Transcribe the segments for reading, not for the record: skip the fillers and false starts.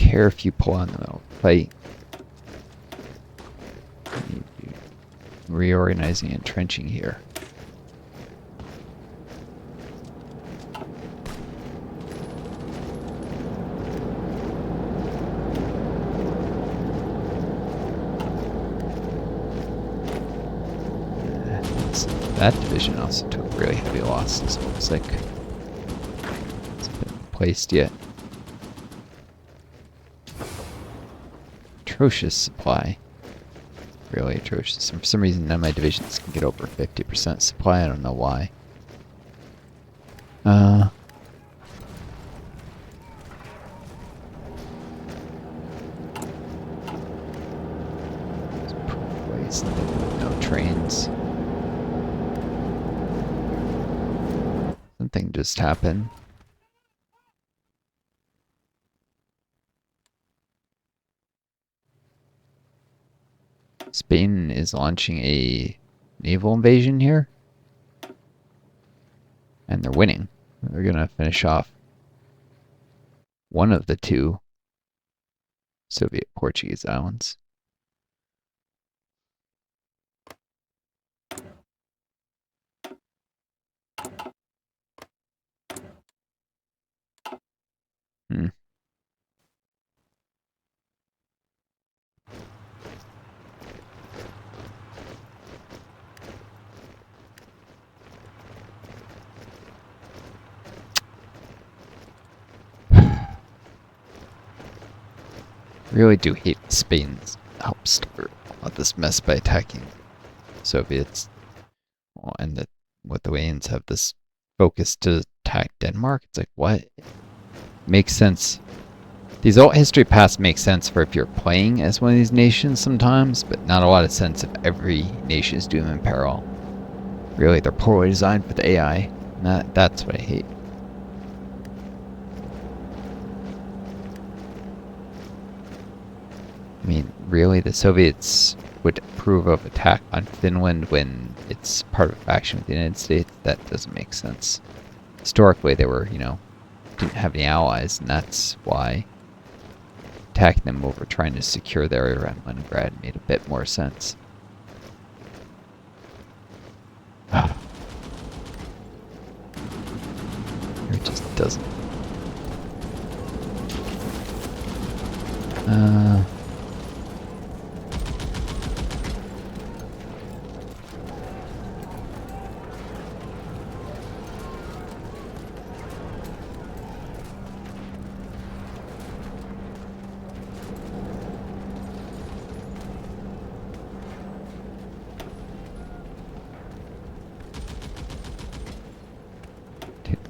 care if you pull on the middle plate. Reorganizing and trenching here. That division also took really heavy losses. It looks like it's been placed yet. Atrocious supply. Really atrocious. And for some reason, none of my divisions can get over 50% supply. I don't know why. No trains. Something just happened. Spain is launching a naval invasion here. And they're winning. They're going to finish off one of the two Soviet Portuguese islands. Really do hate Spain's help start all this mess by attacking Soviets. Well, and the Lithuanians have this focus to attack Denmark. It's like, what? Makes sense. These alt history paths make sense for if you're playing as one of these nations sometimes, but not a lot of sense if every nation is doom and peril. Really, they're poorly designed for the AI. And that's what I hate. I mean, really, the Soviets would approve of attack on Finland when it's part of a faction with the United States? That doesn't make sense. Historically, they were, didn't have any allies, and that's why attacking them over trying to secure the area around Leningrad made a bit more sense. It just doesn't.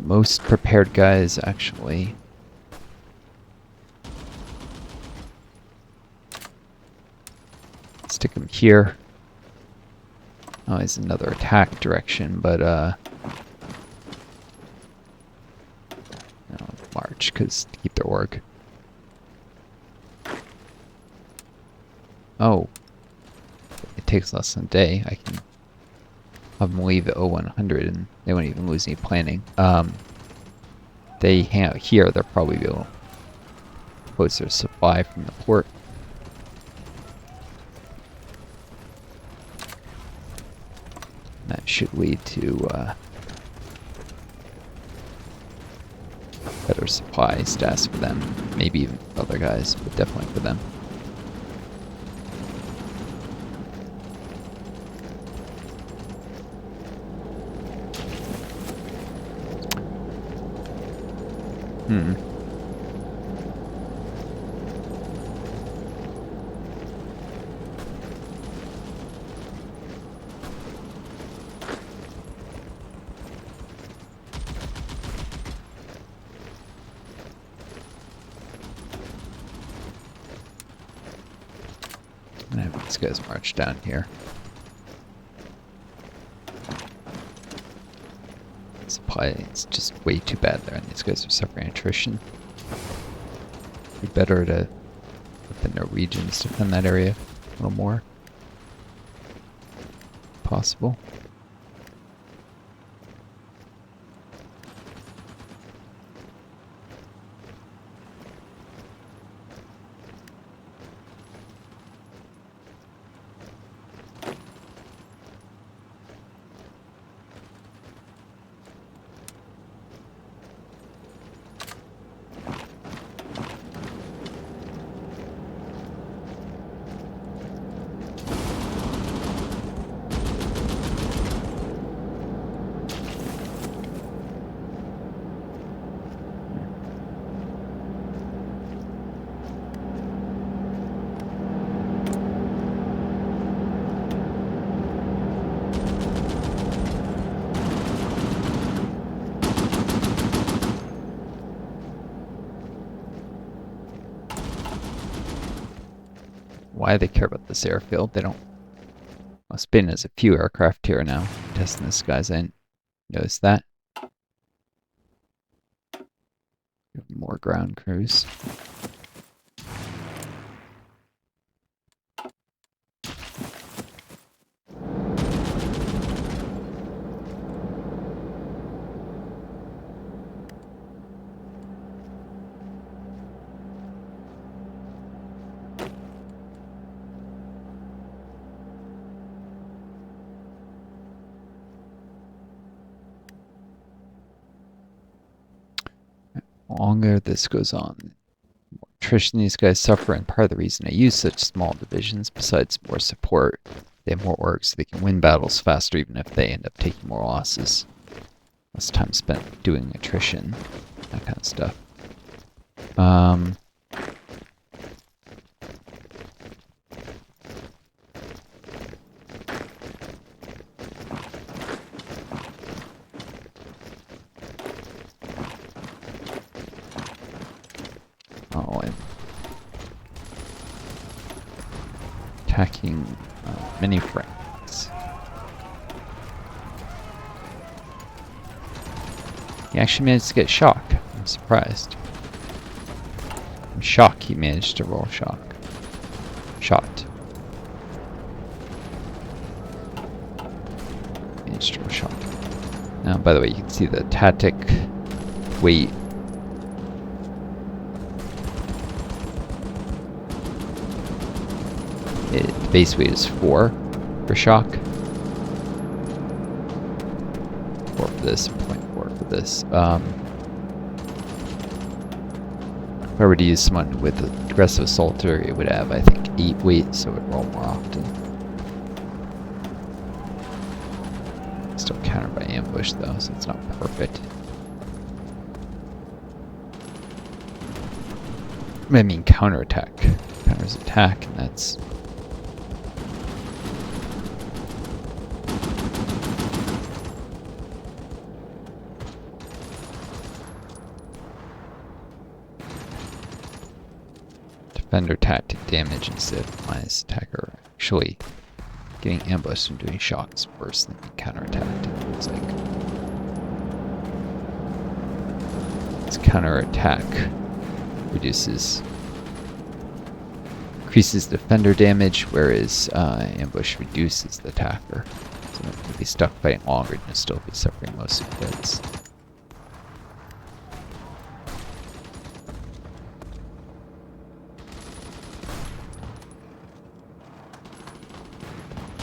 Most prepared guys, actually. Stick him here. Oh, he's another attack direction, but no, march, because to keep their org. Oh, it takes less than a day. I can have them leave at 0100 and they won't even lose any planning. They hang out here, they'll probably be able to close their supply from the port. And that should lead to better supply stats for them. Maybe even for other guys, but definitely for them. I'm gonna have these guys march down here. Supply is just way too bad there, and these guys are suffering attrition. It'd be better to let the Norwegians defend that area a little more. Possible. why they care about this airfield. They don't. Well, Spain has a few aircraft here now. Testing the skies. I noticed that. More ground crews. Longer this goes on, more attrition these guys suffer, and part of the reason I use such small divisions, besides more support, they have more orgs, so they can win battles faster even if they end up taking more losses. Less time spent doing attrition, that kind of stuff. Oh, and attacking mini fragments. He actually managed to get shock. I'm surprised. I'm shocked he managed to roll shock. Shot. Managed to roll shock. Now, by the way, you can see the tactic weight. The base weight is 4 for shock. 4 for this, 0.4 for this. If I were to use someone with an aggressive assaulter, it would have, I think, 8 weight, so it would roll more often. Still countered by ambush, though, so it's not perfect. I mean, counterattack. Counters attack, and that's... Defender tactic damage instead of minus attacker. Actually, getting ambushed and doing shock is worse than being counterattacked. It looks like its counterattack increases defender damage, whereas ambush reduces the attacker. So it can be stuck fighting longer and still be suffering most of the hits.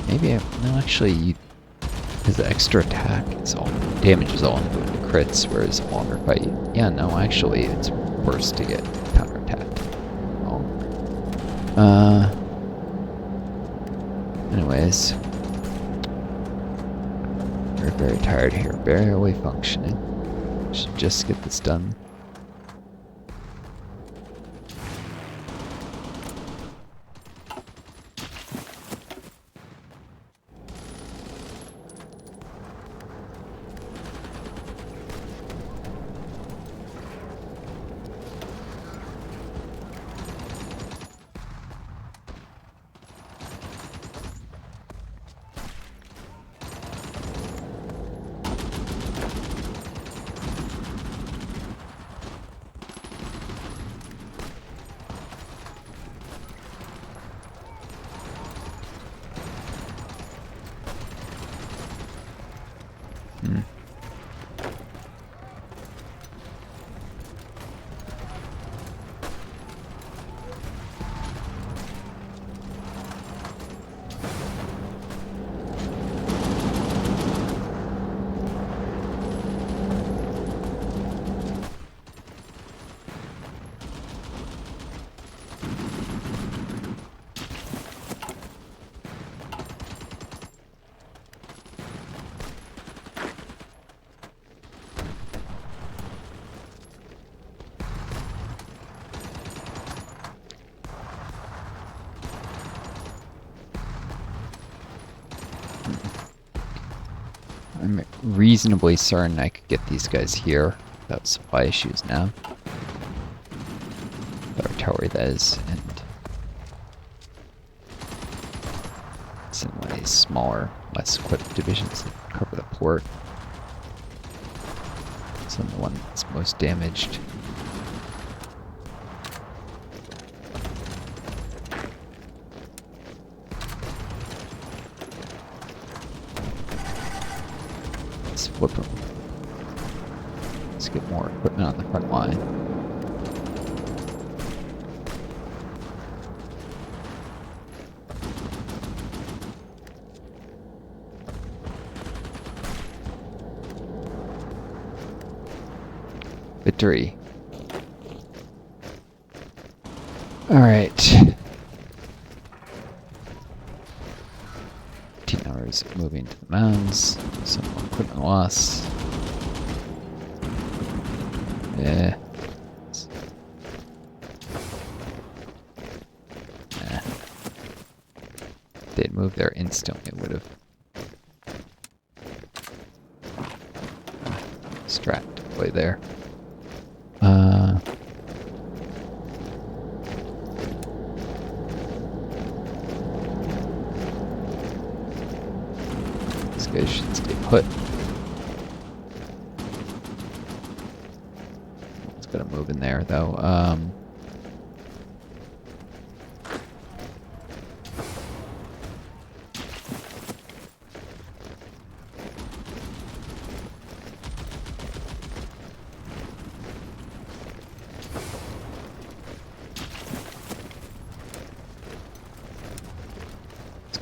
Maybe no, actually, because the extra attack is all damage is all into crits, whereas a longer fight. Yeah, no, actually, it's worse to get counterattacked. Oh. Anyways, we're very tired here, barely functioning. Should just get this done. I'm reasonably certain I could get these guys here without supply issues now. Artillery, that is, and facing one of these smaller, less equipped divisions that cover the port. So I'm the one that's most damaged. Let's flip them. Let's get more equipment on the front line. Victory. Alright. 15 hours of moving to the mounds. Some more equipment loss. Yeah. Nah. If they'd moved there instantly, it would have strat deploy there. These guys should stay put. It's gotta move in there though.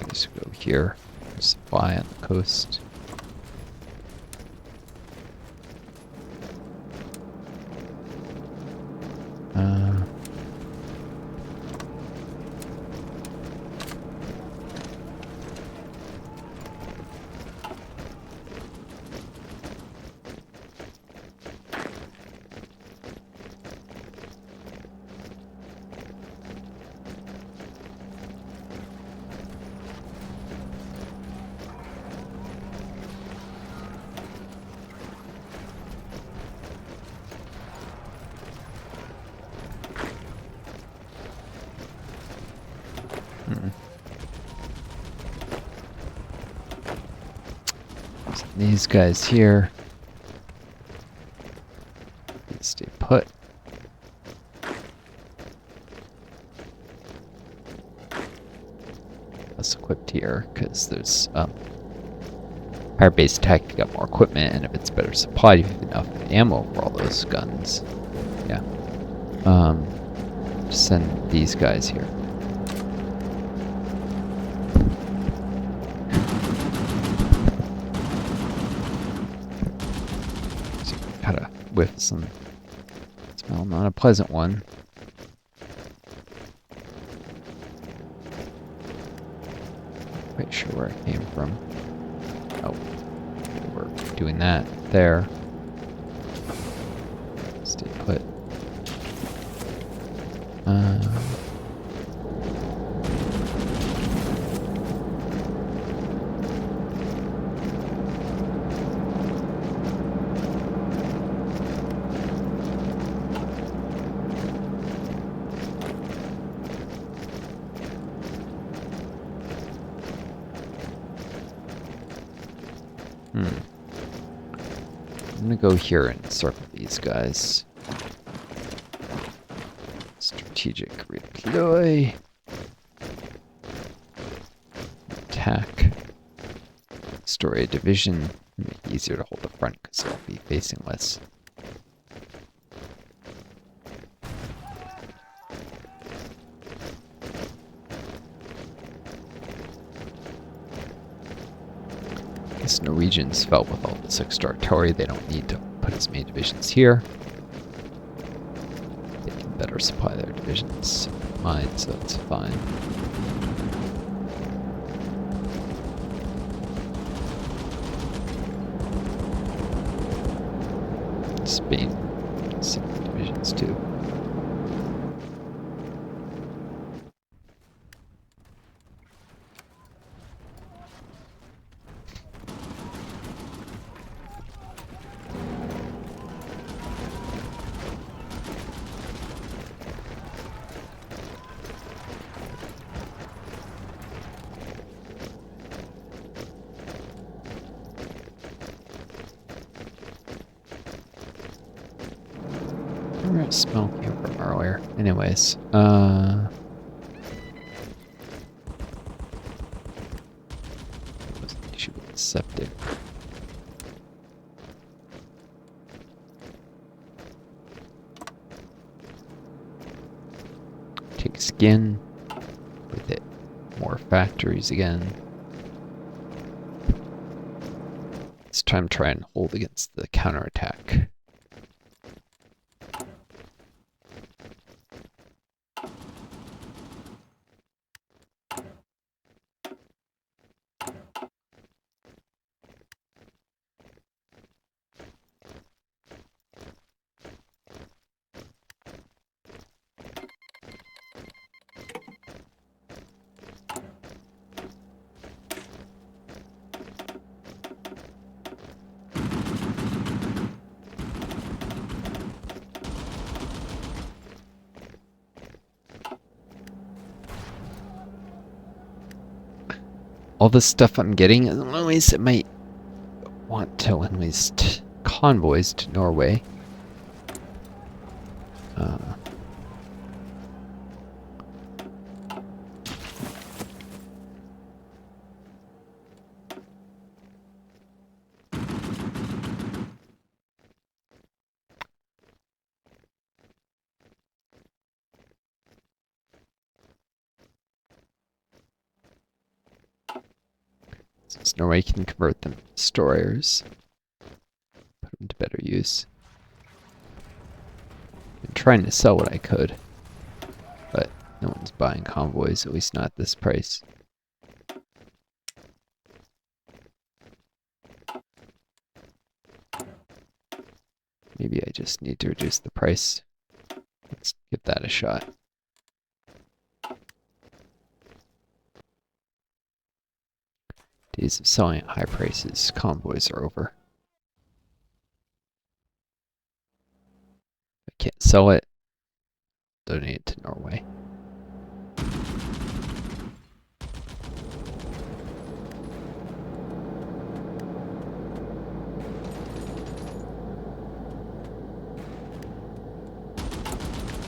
Just go here. Supply on the coast. So these guys here, they stay put. Less equipped here because there's higher base attack to get more equipment, and if it's better supplied, you have enough ammo for all those guns. Yeah. Just send these guys here. Got a whiff of some smell, not a pleasant one. Quite sure where it came from. Oh, we're doing that there. Stay put. I'm gonna go here and circle these guys. Strategic redeploy. Attack. Store a division. Make it easier to hold the front because they'll be facing less. Guess Norwegians felt with all the 6-star artillery, they don't need to put as many divisions here. They can better supply their divisions mine, so it's fine. Spain, 6 divisions too. real smoke came from earlier. Anyways, what's the issue with the septic? Take skin with it. More factories again. This time try and hold against the counterattack. All this stuff I'm getting, as always, I might want to enlist convoys to Norway. Since Norway can convert them to destroyers, put them to better use. Been trying to sell what I could, but no one's buying convoys, at least not at this price. Maybe I just need to reduce the price. Let's give that a shot. Days of selling at high prices, convoys are over. I can't sell it. Donate it to Norway.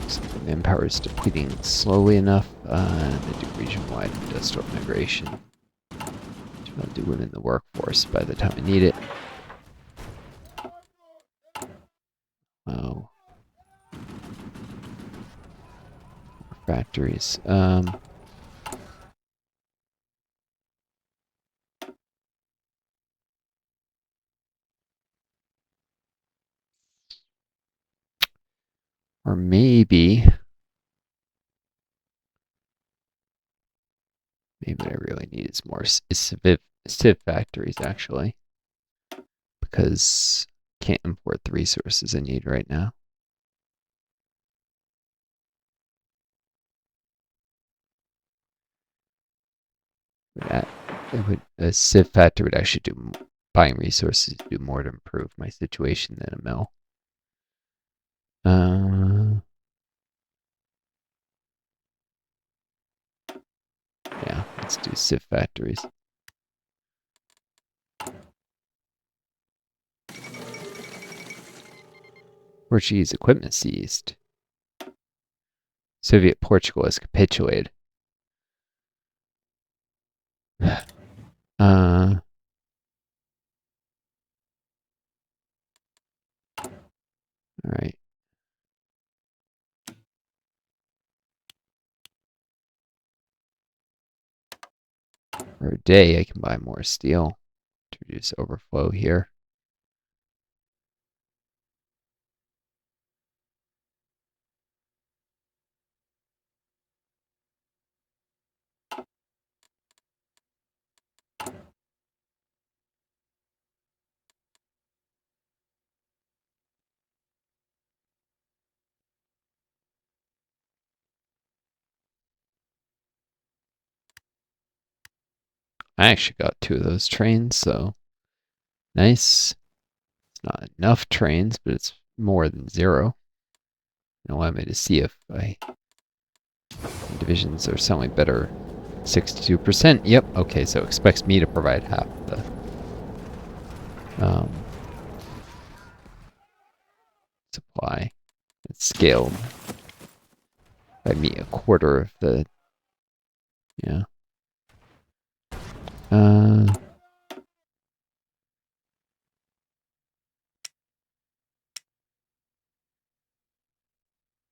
So the manpower is depleting slowly enough. They do region-wide industrial migration. I'll do women in the workforce by the time I need it. Oh. Factories. Or maybe what I really need is more civ factories, actually. Because I can't import the resources I need right now. A civ factory would actually do buying resources to do more to improve my situation than a mill. Yeah, let's do civ factories. Portuguese equipment seized. Soviet Portugal has capitulated. All right. For a day, I can buy more steel to reduce overflow here. I actually got 2 of those trains, so nice. It's not enough trains, but it's more than 0. Allow me to see if divisions are selling better. 62%. Yep. Okay, so expects me to provide half the supply. It's scaled by me a quarter of the, yeah.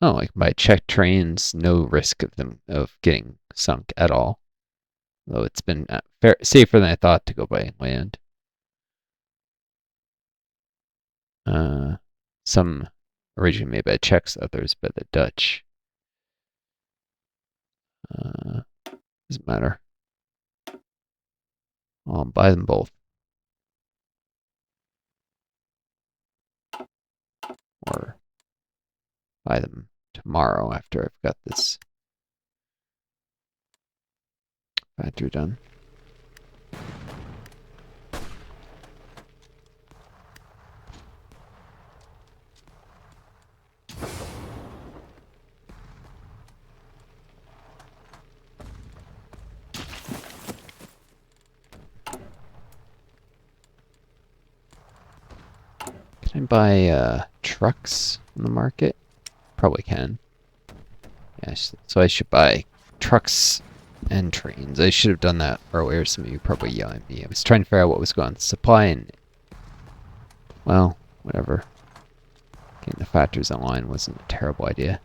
Oh, like by check trains, no risk of them getting sunk at all. Though it's been safer than I thought to go by land. Some originally made by Czechs, others by the Dutch. Doesn't matter. I'll buy them both. Or buy them tomorrow after I've got this factory done. Can I buy trucks on the market? Probably can. Yes, so I should buy trucks and trains. I should have done that earlier. Some of you probably yelling at me. I was trying to figure out what was going on. Supply and, well, whatever. Getting the factors online wasn't a terrible idea.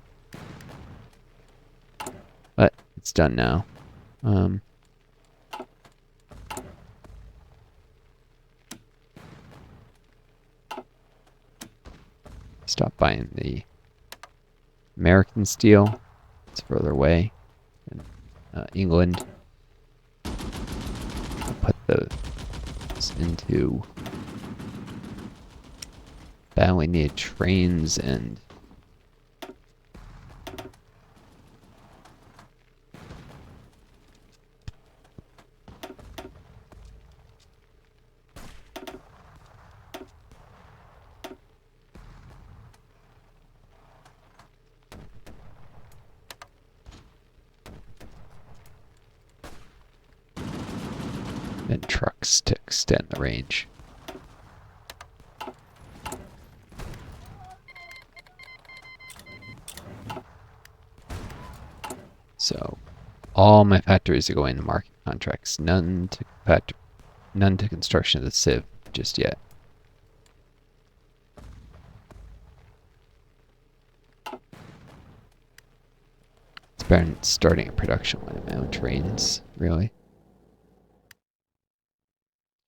But it's done now. Stop buying the American steel. It's further away in England. I'll put those into badly needed trains and trucks to extend the range. So all my factories are going to market contracts. None to construction of the Civ just yet. It's better than starting a production line of my own trains, really.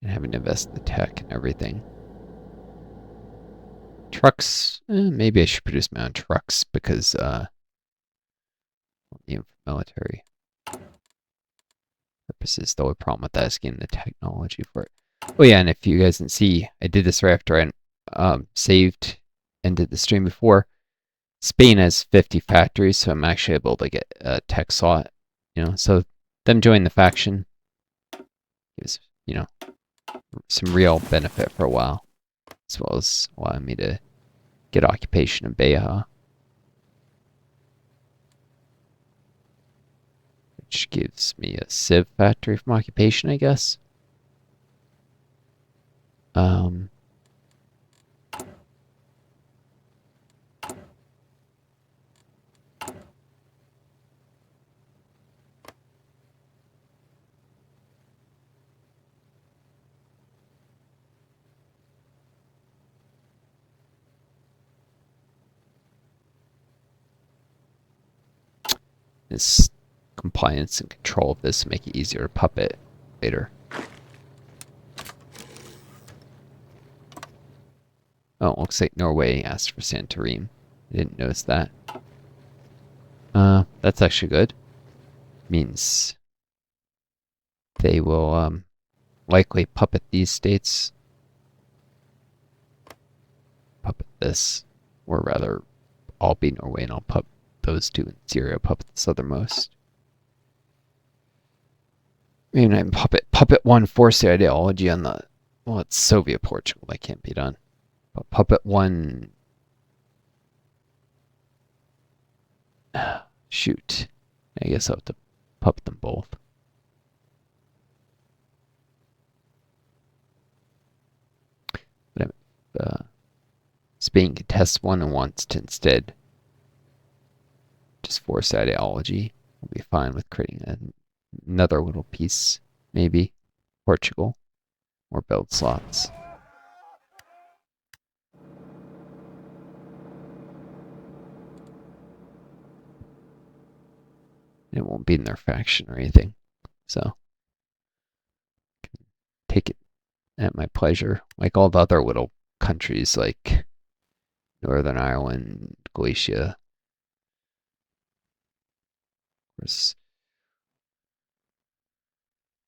And having to invest in the tech and everything. Trucks, maybe I should produce my own trucks because military purposes. The only problem with that is getting the technology for it. Oh yeah, and if you guys didn't see, I did this right after I saved and did the stream before. Spain has 50 factories, so I'm actually able to get a tech slot. So them joining the faction gives some real benefit for a while, as well as allowing me to get occupation in Beja, which gives me a Civ factory from occupation, I guess. This compliance and control of this make it easier to puppet later. Oh, it looks like Norway asked for Santorini. I didn't notice that. That's actually good. Means they will likely puppet these states. Puppet this. Or rather, I'll be Norway and I'll puppet those two in Syria, puppet the southernmost. Maybe not puppet one force the ideology on the, well, it's Soviet Portugal, that can't be done. But puppet one, shoot, I guess I'll have to puppet them both. But Spain contests one and wants to instead religious force ideology. We'll be fine with creating another little piece, maybe Portugal, or build slots. It won't be in their faction or anything, so take it at my pleasure, like all the other little countries like Northern Ireland, Galicia. Of course,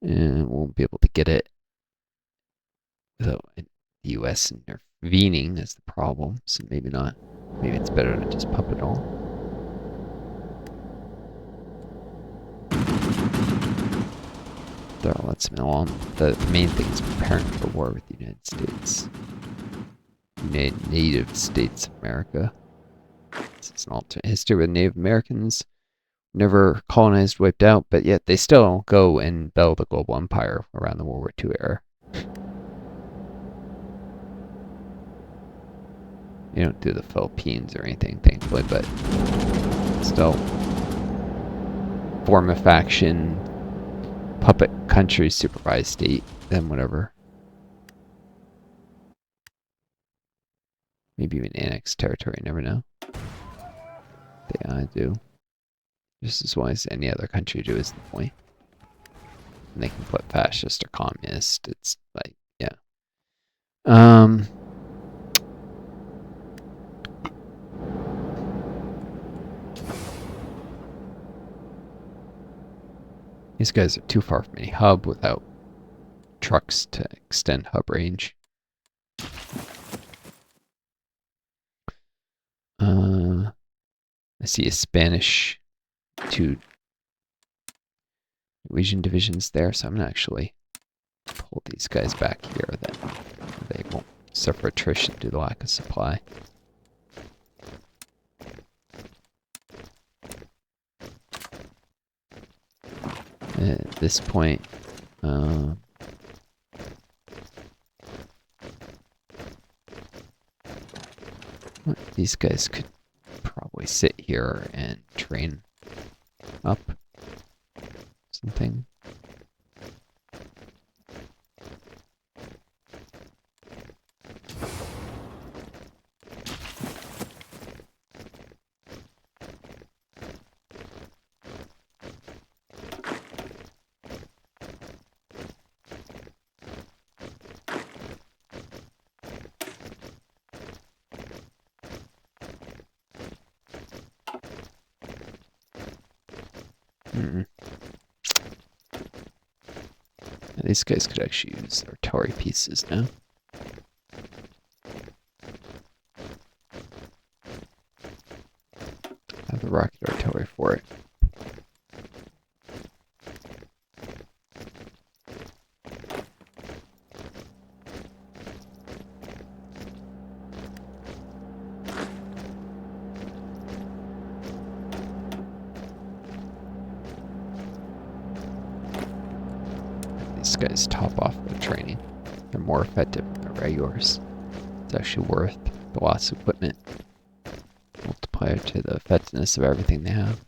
and won't be able to get it. So the U.S. intervening is the problem, so maybe not. Maybe it's better to just pump it all. There, let's move on. The main thing is preparing for war with the United States. Native States of America. This is an alternate history with Native Americans. Never colonized, wiped out, but yet they still go and build a global empire around the World War II era. You don't do the Philippines or anything, thankfully, but still. Form a faction, puppet country, supervised state, then whatever. Maybe even annex territory, never know. They do. Just as well as any other country do is the point. And they can put fascist or communist. It's like, yeah. These guys are too far from any hub without trucks to extend hub range. I see a Spanish, 2 Norwegian divisions there, so I'm gonna actually pull these guys back here. That they won't suffer attrition due to the lack of supply. At this point, these guys could probably sit here and train up something. These guys could actually use artillery pieces now. Have the rocket artillery for it. These guys top off the training. They're more effective than the regulars. It's actually worth the loss of equipment. Multiplier to the effectiveness of everything they have.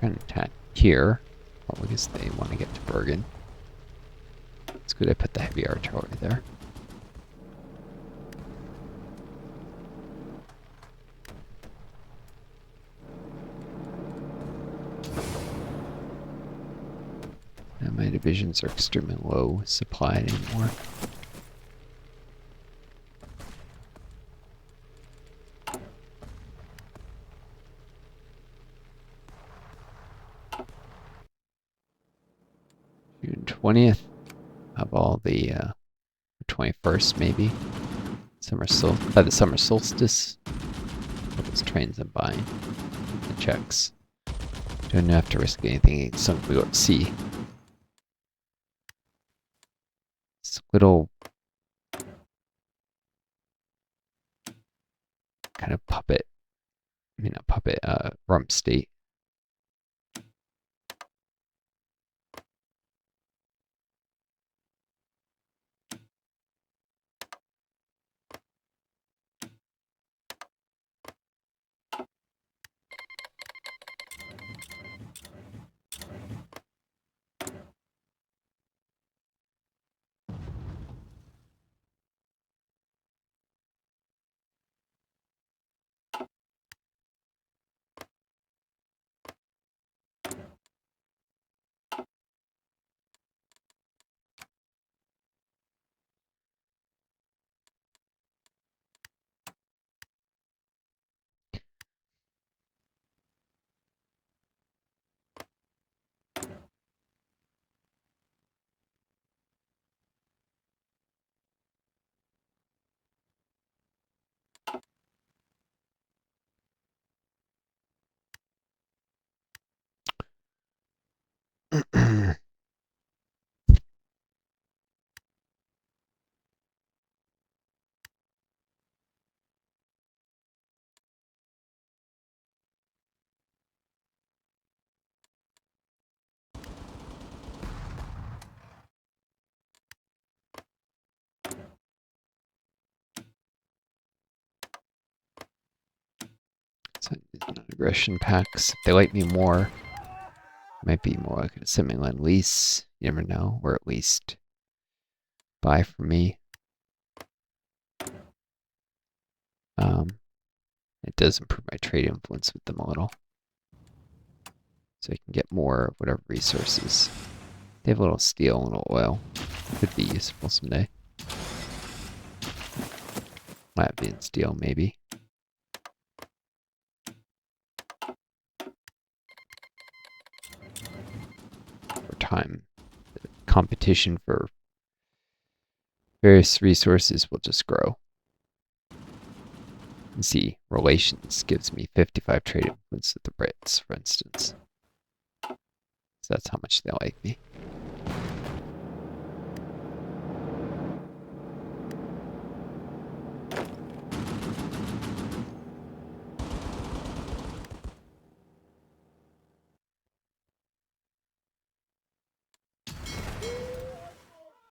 Trying to attack here, probably because they want to get to Bergen. It's good I put the heavy artillery there. And my divisions are extremely low supplied anymore. June 20th, of all the 21st maybe. By the summer solstice. All those trains I'm buying. The checks. Don't have to risk anything as long as we go to sea. This little kind of puppet. I mean, not puppet, rump state. So non-aggression packs. If they like me more, might be more like a semi-land lease. You never know. Or at least buy from me. It does improve my trade influence with them a little. So I can get more of whatever resources. They have a little steel and a little oil. Could be useful someday. Latvian steel, maybe. For time. The competition for various resources will just grow. And see, relations gives me 55 trade influence with the Brits, for instance. So that's how much they like me.